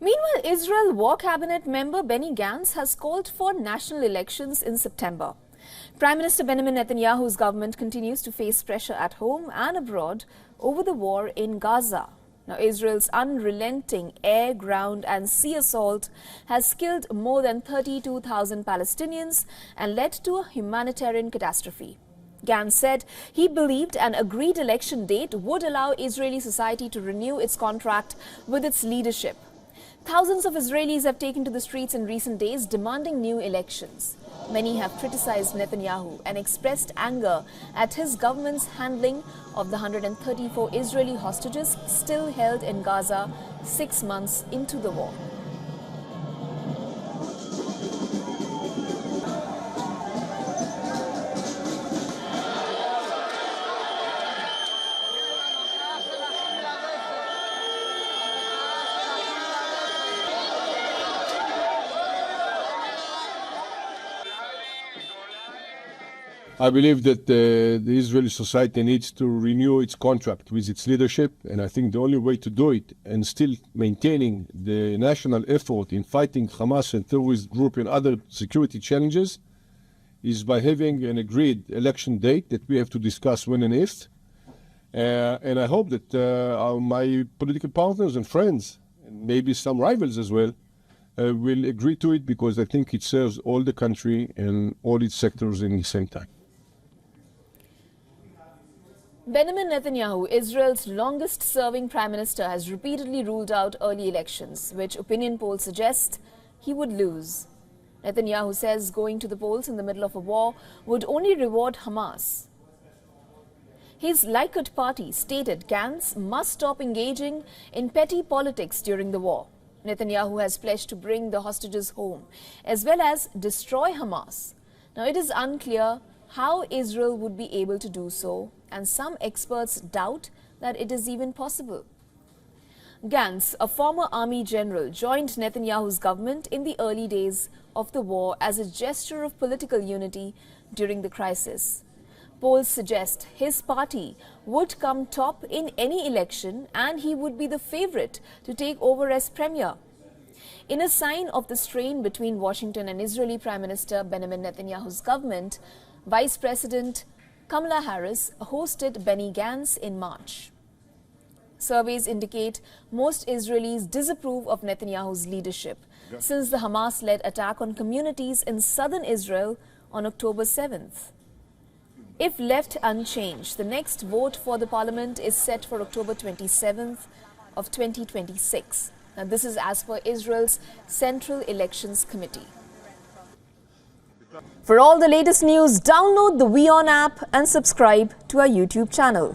Meanwhile, Israel War Cabinet member Benny Gantz has called for national elections in September. Prime Minister Benjamin Netanyahu's government continues to face pressure at home and abroad over the war in Gaza. Now, Israel's unrelenting air, ground and sea assault has killed more than 32,000 Palestinians and led to a humanitarian catastrophe. Gantz said he believed an agreed election date would allow Israeli society to renew its contract with its leadership. Thousands of Israelis have taken to the streets in recent days demanding new elections. Many have criticized Netanyahu and expressed anger at his government's handling of the 134 Israeli hostages still held in Gaza 6 months into the war. I believe that the Israeli society needs to renew its contract with its leadership, and I think the only way to do it and still maintaining the national effort in fighting Hamas and terrorist group and other security challenges is by having an agreed election date that we have to discuss when and if. And I hope that my political partners and friends, and maybe some rivals as well, will agree to it, because I think it serves all the country and all its sectors in the same time. Benjamin Netanyahu, Israel's longest-serving prime minister, has repeatedly ruled out early elections, which opinion polls suggest he would lose. Netanyahu says going to the polls in the middle of a war would only reward Hamas. His Likud party stated Gantz must stop engaging in petty politics during the war. Netanyahu has pledged to bring the hostages home, as well as destroy Hamas. Now, it is unclear how Israel would be able to do so, and some experts doubt that it is even possible. Gantz, a former army general, joined Netanyahu's government in the early days of the war as a gesture of political unity during the crisis. Polls suggest his party would come top in any election and he would be the favorite to take over as premier. In a sign of the strain between Washington and Israeli Prime Minister Benjamin Netanyahu's government, Vice President Kamala Harris hosted Benny Gantz in March. Surveys indicate most Israelis disapprove of Netanyahu's leadership since the Hamas-led attack on communities in southern Israel on October 7th. If left unchanged, the next vote for the parliament is set for October 27th of 2026. Now, this is as per Israel's Central Elections Committee. For all the latest news, download the WION app and subscribe to our YouTube channel.